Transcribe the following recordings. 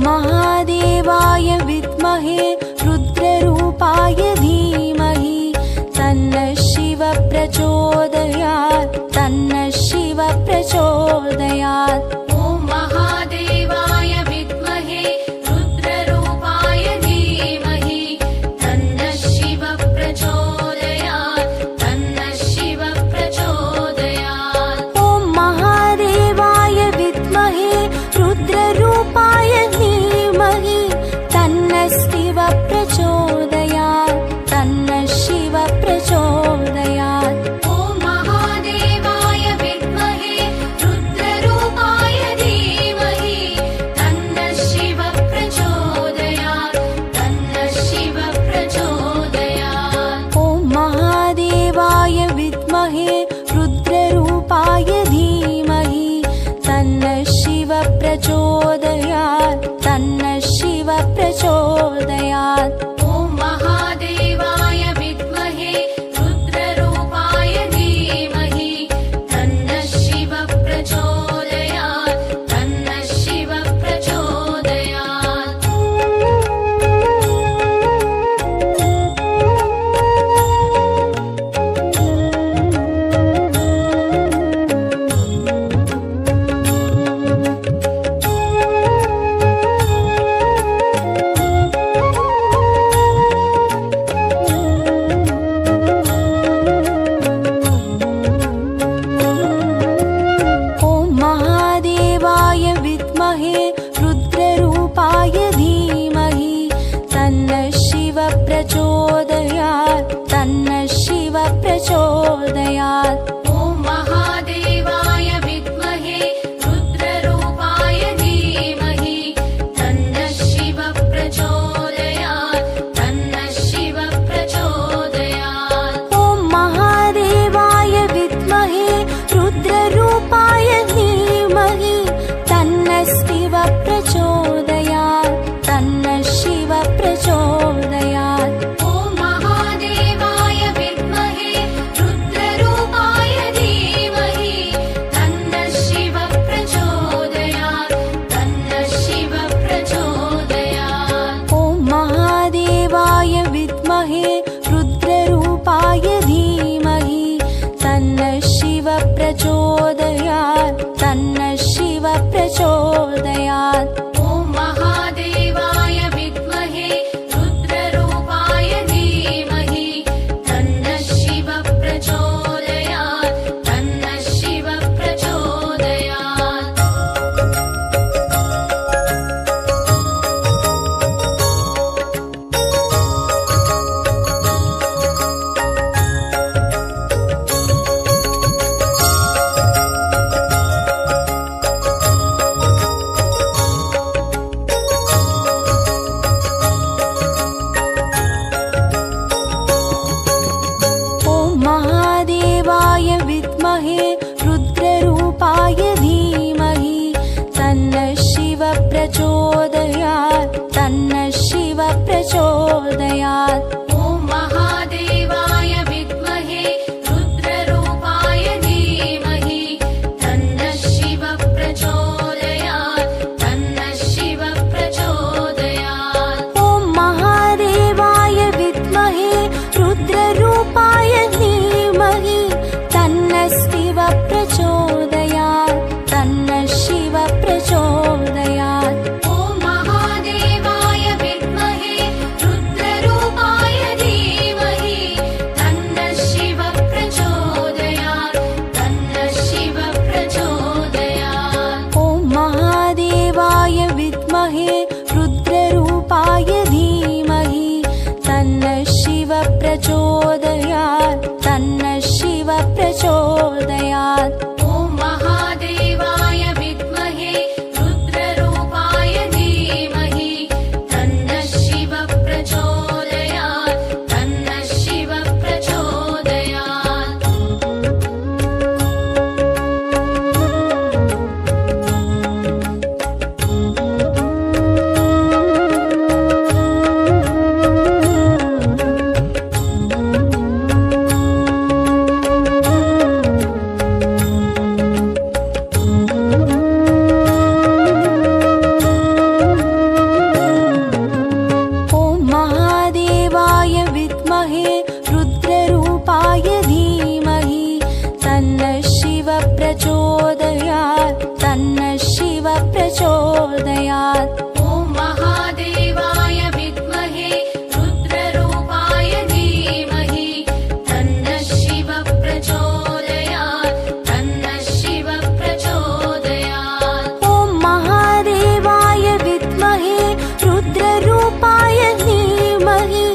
महादेवाय विद्महे रुद्ररूपाय धीमहि तन्नः शिवः प्रचोदयात् तन्नः शिवः प्रचोदयात्। ॐ महादेवाय विद्महे रुद्ररूपाय धीमहि तन्नः शिवः प्रचोदयात् तन्नः शिवः प्रचोदयात्। ॐ महादेवाय विद्महे रुद्ररूपाय धीमहि तन्नः शिवः प्रचोदयात् तन्नः शिवः प्रचोदयात्। ॐ महादेवाय विद्महे रुद्ररूपाय धीमहि तन्नः शिवः प्रचोदयात् तन्नः शिवः प्रचोदयात्। ॐ महादेवाय विद्महे रुद्ररूपाय धीमहि तन्नः शिवः प्रचोदयात् तन्नः शिवः प्रचोदयात्। ॐ महादेवाय विद्महे रुद्ररूपाय धीमहि तन्नः शिवः प्रचोदयात् तन्नः शिवः प्रचोदयात्। ॐ महादेवाय विद्महे रुद्ररूपाय धीमहि तन्नः शिवः प्रचोदयात् तन्नः शिवः प्रचोदयात्। ॐ महादेवाय विद्महे रुद्ररूपाय धीमहि तन्नः शिवः प्रचोदयात् तन्नः शिवः प्रचोदयात्। ॐ महादेवाय विद्महे रुद्ररूपाय धीमहि तन्नः शिवः प्रचोदयात् तन्नः शिवः प्रचोदयात्। ॐ महादेवाय विद्महे रुद्ररूपाय धीमहि तन्नः शिवः प्रचोदयात् तन्नः शिवः प्रचोदयात्। ॐ महादेवाय विद्महे रुद्ररूपाय धीमहि तन्नः शिवः प्रचोदयात् तन्नः शिवः प्रचोदयात्। ॐ महादेवाय विद्महे रुद्ररूपाय धीमहि तन्नः शिवः प्रचोदयात् तन्नः शिवः प्रचोदयात्। ॐ महादेवाय विद्महे रुद्ररूपाय धीमहि तन्नः शिवः प्रचोदयात् तन्नः शिवः प्रचोदयात्। ॐ महादेवाय विद्महे रुद्ररूपाय धीमहि तन्नः शिवः प्रचोदयात् तन्नः शिवः प्रचोदयात्। ॐ महादेवाय विद्महे रुद्ररूपाय धीमहि तन्नः शिवः प्रचोदयात् तन्नः शिवः प्रचोदयात्। ॐ महादेवाय विद्महे रुद्ररूपाय धीमहि तन्नः शिवः प्रचोदयात् तन्नः शिवः प्रचोदयात्। ॐ महादेवाय विद्महे रुद्ररूपाय धीमहि तन्नः शिवः प्रचोदयात् तन्नः शिवः प्रचोदयात्। ॐ महादेवाय विद्महे रुद्ररूपाय धीमहि तन्नः शिवः प्रचोदयात् तन्नः शिवः प्रचोदयात्। प्रचोदयात् तन्नः शिव प्रचोदयात्। ॐ महादेवाय विद्महे रुद्ररूपाय धीमहि तन्नः शिव प्रचोदयात् तन्नः शिव प्रचोदयात्। ॐ महादेवाय विद्महे रुद्ररूपाय धीमहि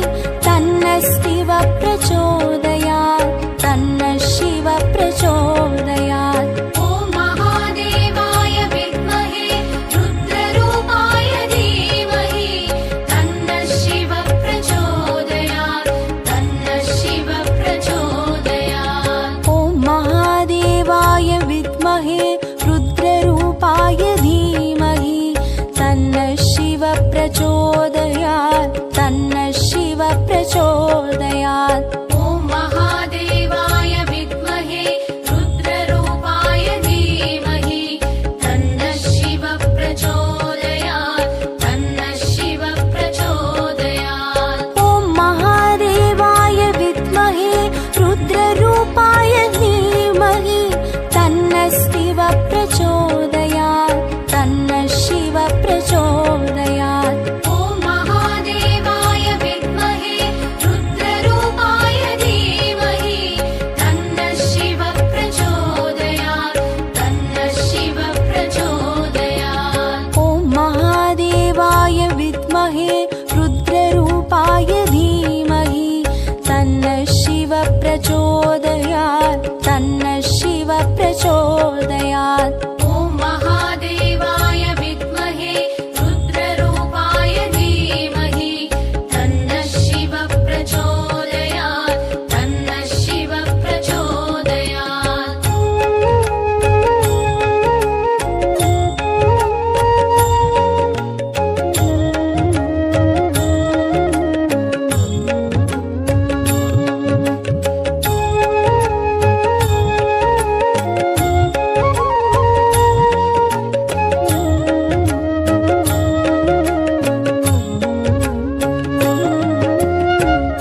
तन्नः शिव प्रचोदयात् तन्नः शिव प्रचोदयात्। ॐ महादेवाय विद्महे रुद्ररूपाय धीमहि तन्नः शिव प्रचोदयात् तन्नः शिव प्रचोदयात्। ॐ महादेवाय विद्महे रुद्ररूपाय धीमहि तन्नः शिव प्रचोदयात् तन्नः शिव प्रचोदयात्। ॐ महादेवाय विद्महे रुद्ररूपाय धीमहि तन्नः शिव प्रचोदयात् तन्नः शिव प्रचोदयात्। ॐ महादेवाय विद्महे रुद्ररूपाय धीमहि तन्नः शिव प्रचोदयात् तन्नः शिव प्रचोदयात्। ॐ महादेवाय विद्महे रुद्ररूपाय धीमहि तन्नः शिव प्रचोदयात् तन्नः शिव प्रचोदयात्। ॐ महादेवाय विद्महे रुद्ररूपाय धीमहि तन्नः शिव प्रचोदयात् तन्नः शिव प्रचोदयात्। ॐ महादेवाय विद्महे रुद्ररूपाय धीमहि तन्नः शिव प्रचोदयात् तन्नः शिव प्रचोदयात्।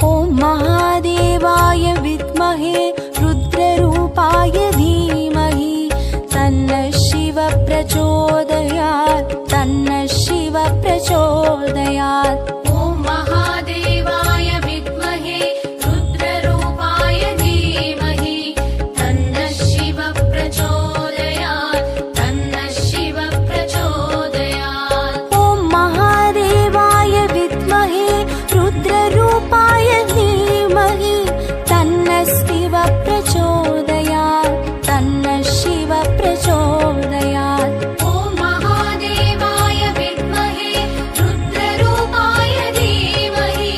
ॐ महादेवाय विद्महे रुद्ररूपाय धीमहि तन्नः शिव प्रचोदयात् तन्नः शिव प्रचोदयात्। ॐ महादेवाय विद्महे रुद्ररूपाय धीमहि तन्नः शिव प्रचोदयात् तन्नः शिव प्रचोदयात्। ॐ महादेवाय विद्महे रुद्ररूपाय धीमहि तन्नः शिव प्रचोदयात् तन्नः शिव प्रचोदयात्। ॐ महादेवाय विद्महे रुद्ररूपाय धीमहि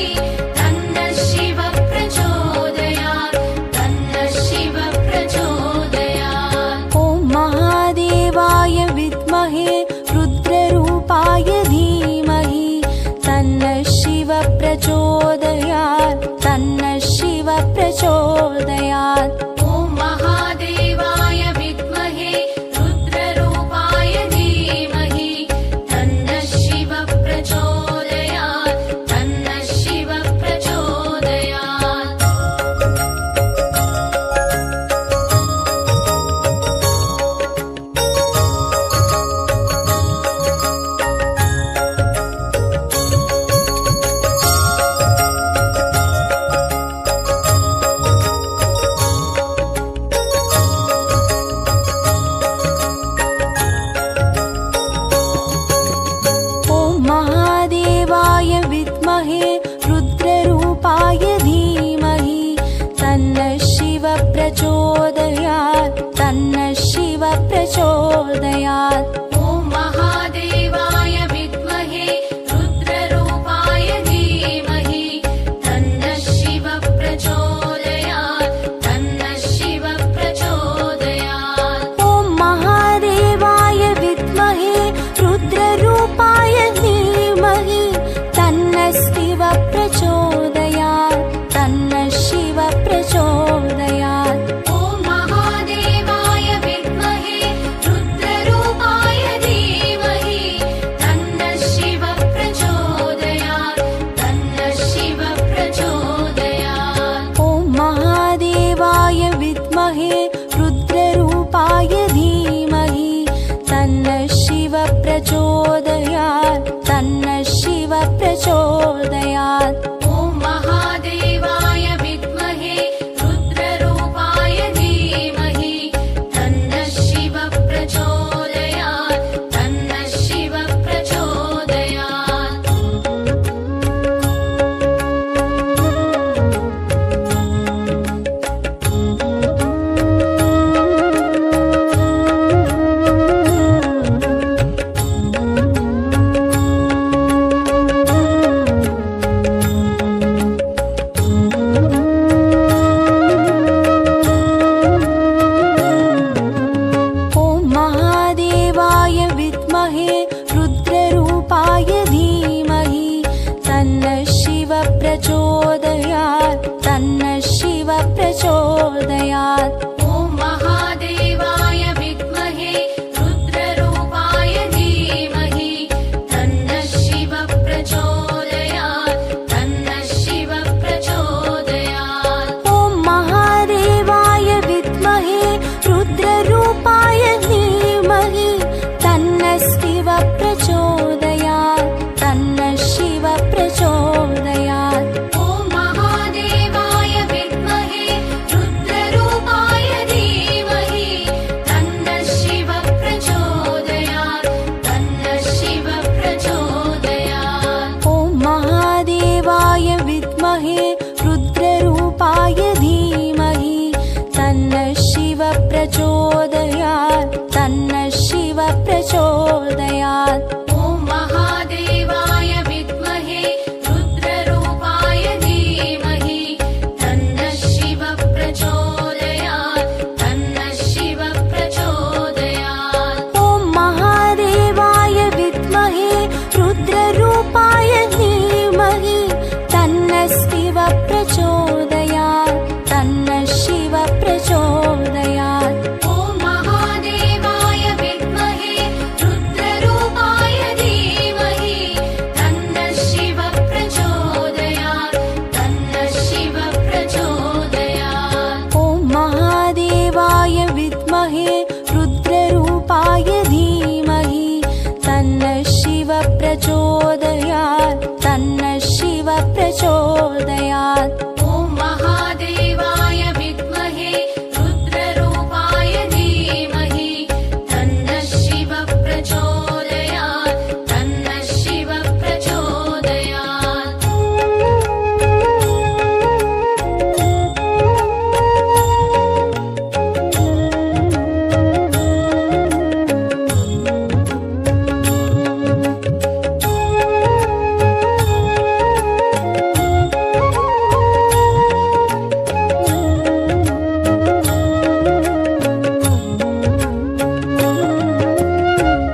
तन्नः शिव प्रचोदयात् तन्नः शिव प्रचोदयात्। ॐ महादेवाय विद्महे रुद्ररूपाय धीमहि तन्नः शिव प्रचोदयात् तन्नः शिव प्रचोदयात्। ॐ महादेवाय विद्महे रुद्ररूपाय धीमहि तन्नः शिव प्रचोदयात् तन्नः शिव प्रचोदयात्। ॐ महादेवाय विद्महे रुद्ररूपाय धीमहि तन्नः शिव प्रचोदयात् तन्नः शिव प्रचोदयात्। ॐ महादेवाय विद्महे रुद्ररूपाय धीमहि तन्नः शिव प्रचोदयात् तन्नः शिव प्रचोदयात्। ॐ महादेवाय विद्महे रुद्ररूपाय धीमहि तन्नः शिव प्रचोदयात् तन्नः शिव प्रचोदयात्। ॐ महादेवाय विद्महे रुद्ररूपाय शिव प्रचोदयात्। ॐ महादेवाय विद्महे रुद्ररूपाय धीमहि तन्नः शिव प्रचोदयात् तन्नः शिव प्रचोदयात्। ॐ महादेवाय विद्महे रुद्ररूपाय धीमहि तन्नः शिव प्रचोदयात् तन्नः शिव प्रचोदयात्। ॐ महादेवाय विद्महे रुद्ररूपाय धीमहि तन्नः शिव प्रचोदयात् तन्नः शिव प्रचोदयात्। ॐ महादेवाय विद्महे रुद्ररूपाय धीमहि तन्नः शिव प्रचोदयात् तन्नः शिव प्रचोदयात्। ॐ महादेवाय विद्महे रुद्ररूपाय धीमहि तन्नः शिव प्रचोदयात् तन्नः शिव प्रचोदयात्।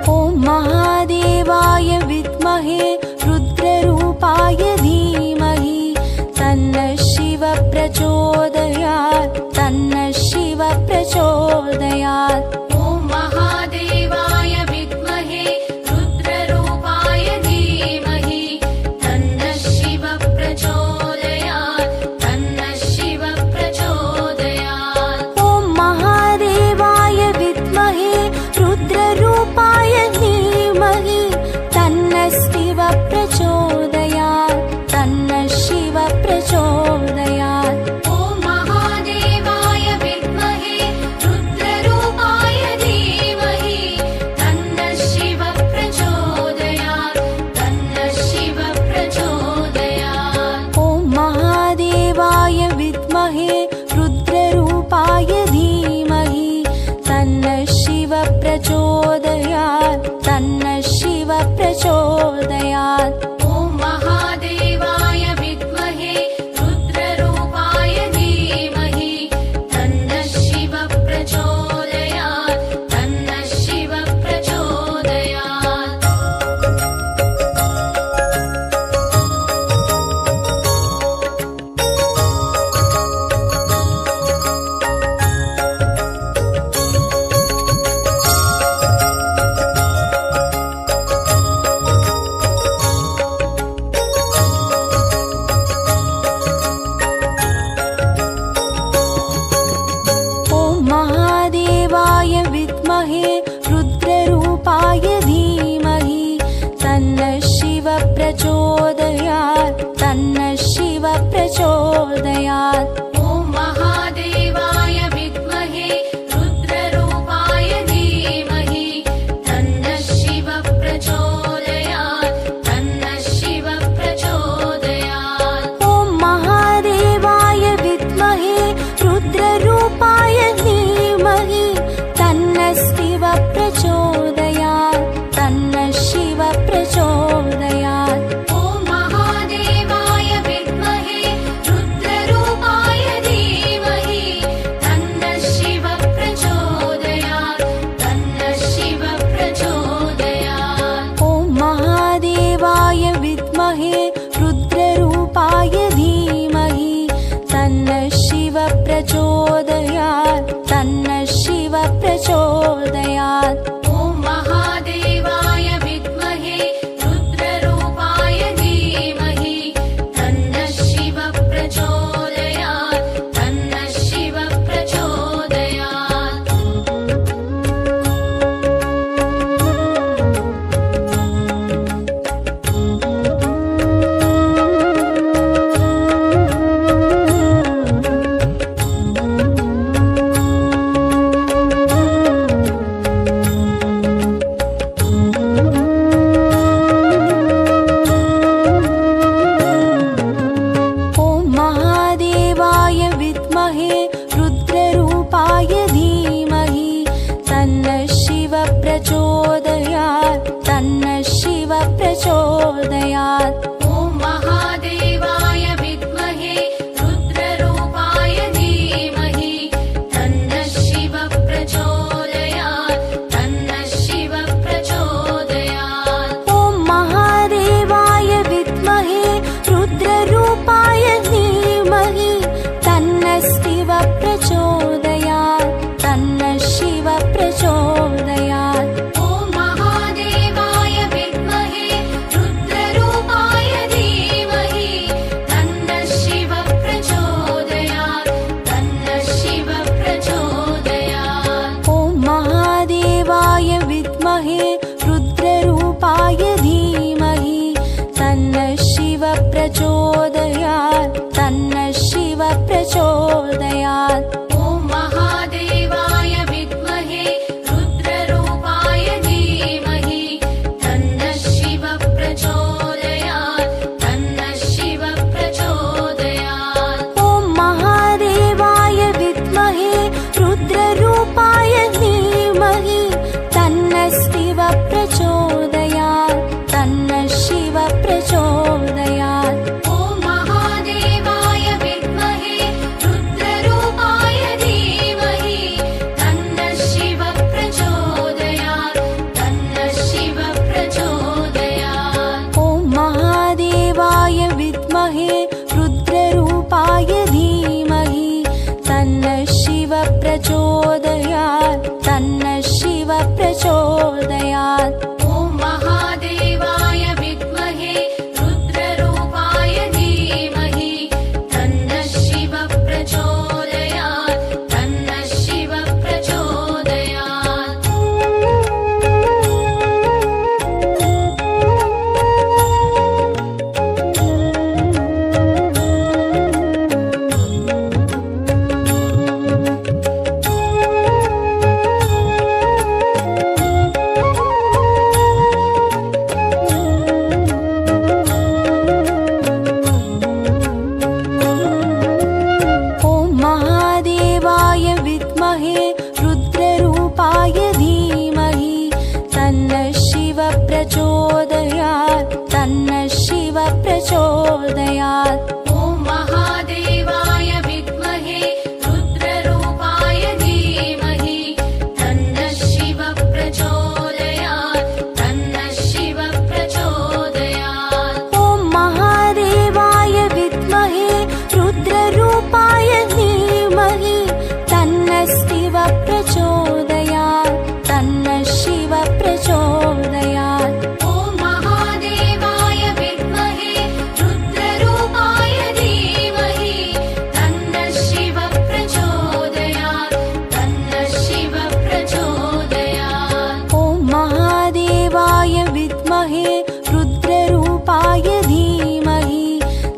ॐ महादेवाय विद्महे रुद्ररूपाय धीमहि तन्नः शिव प्रचोदयात् तन्नः शिव प्रचोदयात्। ॐ महादेवाय विद्महे रुद्ररूपाय धीमहि तन्नः शिव प्रचोदयात् तन्नः शिव प्रचोदयात्। ॐ महादेवाय विद्महे रुद्ररूपाय धीमहि तन्नः शिव प्रचोदयात् तन्नः शिव प्रचोदयात्। ॐ महादेवाय विद्महे रुद्ररूपाय धीमहि तन्नः शिव प्रचोदयात् तन्नः शिव प्रचोदयात्। ॐ महादेवाय विद्महे रुद्ररूपाय धीमहि तन्नः शिव प्रचोदयात् तन्नः शिव प्रचोदयात्। ॐ महादेवाय विद्महे रुद्ररूपाय धीमहि तन्नः शिव प्रचोदयात् तन्नः शिव प्रचोदयात्। ॐ महादेवाय विद्महे रुद्ररूपाय धीमहि तन्नः शिव प्रचोदयात् तन्नः शिव प्रचोदयात्। ॐ महादेवाय विद्महे रुद्ररूपाय धीमहि तन्नः शिव प्रचोदयात् तन्नः शिव प्रचोदयात्। ॐ महादेवाय विद्महे रुद्ररूपाय धीमहि तन्नः शिव प्रचोदयात् तन्नः शिव प्रचोदयात्। ॐ महादेवाय विद्महे रुद्ररूपाय प्रचोदयात् तन्नः शिव प्रचोदयात् ॐ महादेवाय विद्महे रुद्ररूपाय धीमहि तन्नः शिव प्रचोदयात् तन्नः शिव प्रचोदयात् ॐ महादेवाय विद्महे रुद्ररूपाय धीमहि तन्नः शिव प्रचोदयात् तन्नः शिव प्रचोदयात् ॐ महादेवाय विद्महे रुद्ररूपाय धीमहि तन्नः शिव प्रचोदयात् तन्नः शिव प्रचोदयात् ॐ महादेवाय विद्महे रुद्ररूपाय धीमहि तन्नः शिव प्रचोदयात् तन्नः शिव प्रचोदयात् ॐ महादेवाय विद्महे रुद्ररूपाय धीमहि तन्नः शिव प्रचोदयात् तन्नः शिव प्रचोदयात् ॐ महादेवाय विद्महे रुद्ररूपाय धीमहि तन्नः शिव प्रचोदयात् तन्नः शिव प्रचोदयात् ॐ महादेवाय विद्महे रुद्ररूपाय धीमहि तन्नः शिव प्रचोदयात् तन्नः शिव प्रचोदयात् ॐ महादेवाय विद्महे रुद्ररूपाय धीमहि तन्नः शिव प्रचोदयात् तन्नः शिव प्रचोदयात् ॐ महादेवाय विद्महे रुद्ररूपाय धीमहि तन्नः शिव प्रचोदयात् तन्नः शिव प्रचोदयात् ॐ महादेवाय विद्महे रुद्ररूपाय धीमहि तन्नः शिव प्रचोदयात् तन्नः शिव प्रचोदयात् ॐ महादेवाय विद्महे रुद्ररूपाय धीमहि तन्नः शिव प्रचोदयात् तन्नः शिव प्रचोदयात् ॐ महादेवाय विद्महे रुद्ररूपाय धीमहि तन्नः शिव प्रचोदयात् तन्नः शिव प्रचोदयात् ॐ महादेवाय विद्महे रुद्ररूपाय धीमहि तन्नः शिव प्रचोदयात् तन्नः शिव प्रचोदयात् ॐ महादेवाय विद्महे रुद्ररूपाय धीमहि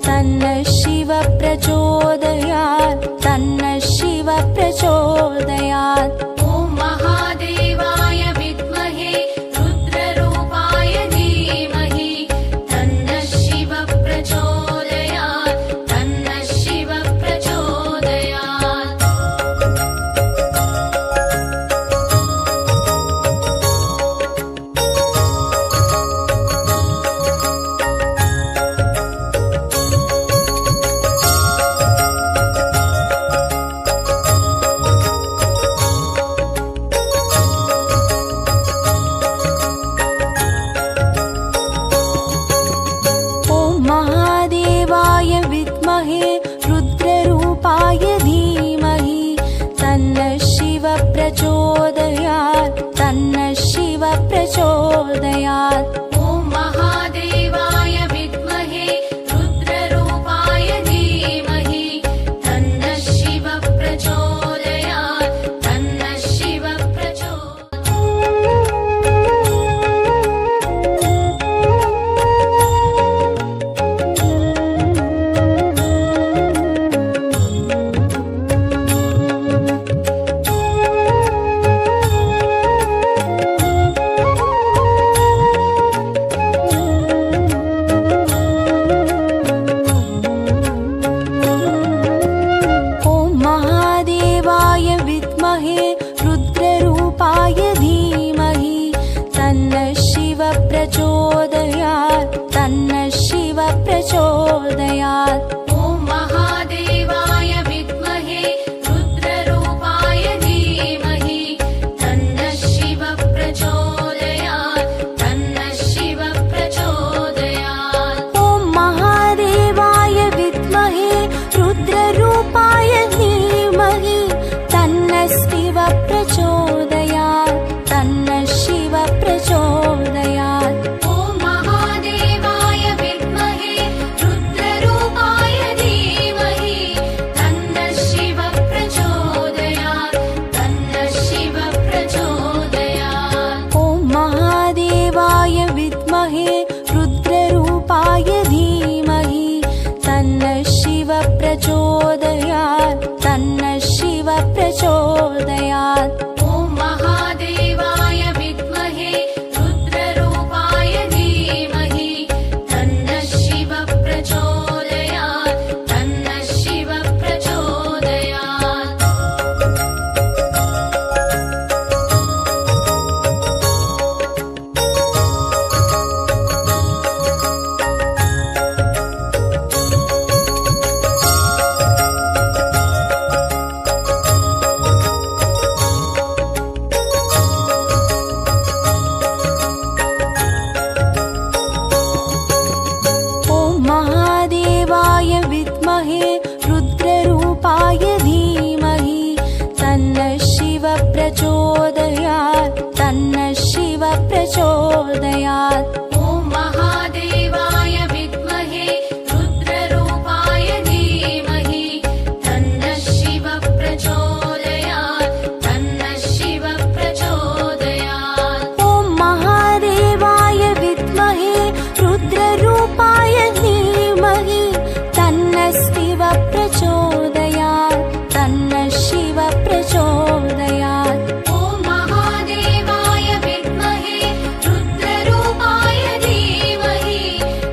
तन्नः शिव प्रचोदयात् तन्नः शिव प्रचोदयात् ॐ महादेवाय विद्महे रुद्ररूपाय धीमहि तन्नः शिव प्रचोदयात् तन्नः शिव प्रचोदयात् प्रचोदयात्। ॐ महादेवाय विद्महे रुद्ररूपाय धीमहि तन्नः शिवः प्रचोदयात् तन्नः शिवः प्रचोदयात्। ॐ महादेवाय विद्महे रुद्ररूपाय धीमहि तन्नः शिवः प्रचोदयात् तन्नः शिवः प्रचोदयात्। ॐ महादेवाय विद्महे रुद्ररूपाय धीमहि तन्नः शिवः प्रचोदयात् तन्नः शिवः प्रचोदयात्। ॐ महादेवाय विद्महे रुद्ररूपाय धीमहि तन्नः शिवः प्रचोदयात् तन्नः शिवः प्रचोदयात्। ॐ महादेवाय विद्महे रुद्ररूपाय धीमहि तन्नः शिवः प्रचोदयात् तन्नः शिवः प्रचोदयात्। ॐ महादेवाय विद्महे रुद्ररूपाय धीमहि तन्नः शिवः प्रचोदयात् तन्नः शिवः प्रचोदयात्। ॐ महादेवाय विद्महे रुद्ररूपाय धीमहि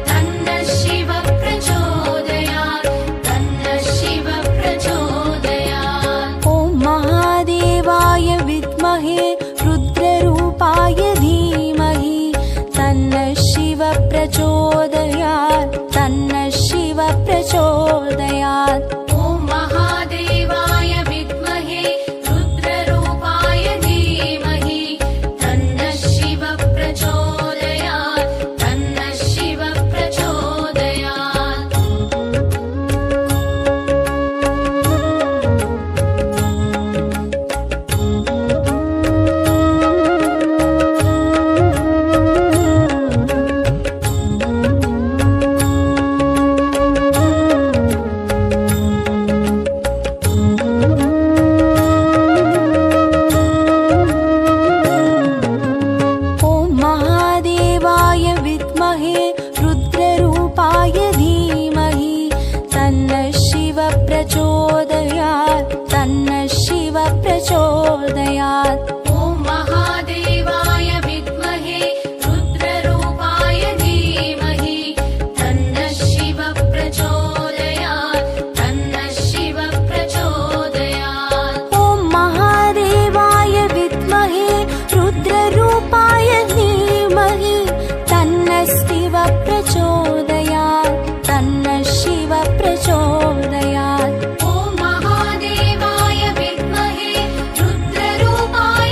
तन्नः शिवः प्रचोदयात् तन्नः शिवः प्रचोदयात्। ॐ महादेवाय विद्महे रुद्ररूपाय धीमहि तन्नः शिवः प्रचोदयात् तन्नः शिवः प्रचोदयात्। ॐ महादेवाय विद्महे रुद्ररूपाय धीमहि तन्नः शिवः प्रचोदयात् तन्नः शिवः प्रचोदयात्। ॐ महादेवाय विद्महे रुद्ररूपाय धीमहि तन्नः शिवः प्रचोदयात् तन्नः शिवः प्रचोदयात्। ॐ महादेवाय विद्महे रुद्ररूपाय धीमहि तन्नः शिवः प्रचोदयात् तन्नः शिवः प्रचोदयात्। ॐ महादेवाय विद्महे रुद्ररूपाय धीमहि तन्नः शिवः प्रचोदयात् तन्नः शिवः प्रचोदयात्। ॐ महादेवाय विद्महे रुद्ररूपाय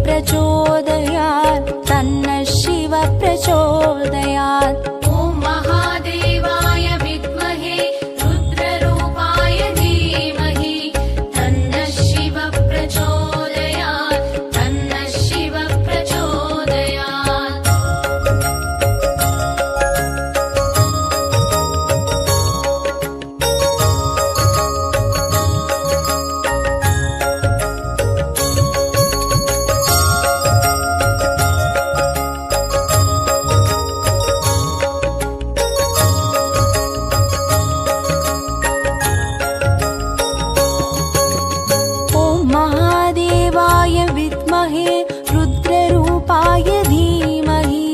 प्रचोदयात् तन्नः शिव प्रचोदयात् ॐ महादेवाय विद्महे रुद्ररूपाय धीमहि तन्नः शिव प्रचोदयात् तन्नः शिव प्रचोदयात् महादेवाय विद्महे रुद्ररूपाय धीमहि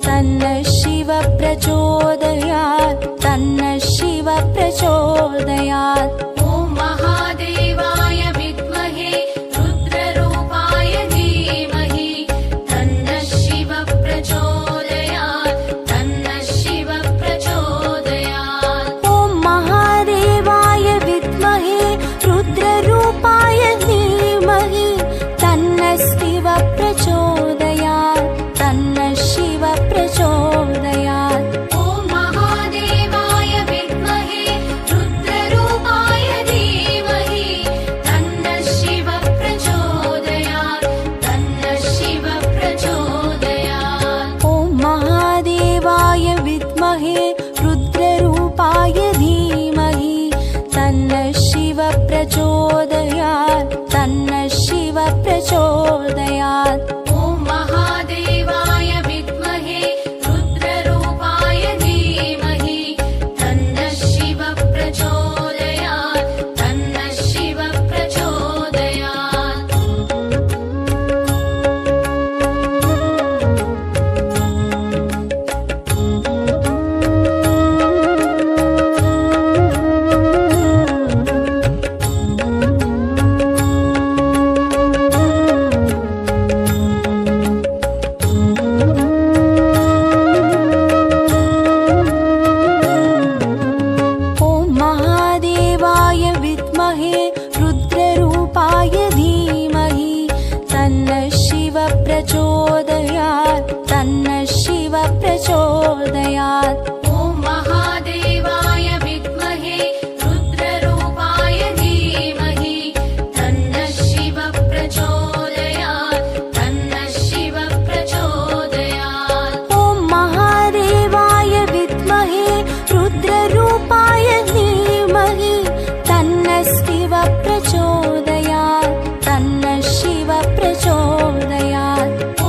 तन्नः शिव प्रचोदयात् तन्नः शिव प्रचोदयात् ॐ महादेवाय विद्महे रुद्ररूपाय धीमहि तन्नः शिव प्रचोदयात् तन्नः शिव प्रचोदयात् ॐ महादेवाय विद्महे रुद्ररूपाय धीमहि तन्नः शिव प्रचोदयात् तन्नः शिव प्रचोदयात् ॐ महादेवाय विद्महे रुद्ररूपाय धीमहि तन्नः शिव प्रचोदयात् तन्नः शिव प्रचोदयात् ॐ महादेवाय विद्महे रुद्ररूपाय धीमहि तन्नः शिव प्रचोदयात् तन्नः शिव प्रचोदयात् ॐ महादेवाय विद्महे रुद्ररूपाय धीमहि तन्नः शिव प्रचोदयात् तन्नः शिव प्रचोदयात् ॐ महादेवाय विद्महे रुद्ररूपाय धीमहि तन्नः शिव प्रचोदयात् तन्नः शिव प्रचोदयात् ॐ महादेवाय विद्महे रुद्ररूपाय धीमहि तन्नः शिव प्रचोदयात् तन्नः शिव प्रचोदयात् ॐ महादेवाय विद्महे रुद्ररूपाय धीमहि तन्नः शिव प्रचोदयात् तन्नः शिव प्रचोदयात् ॐ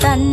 तन्न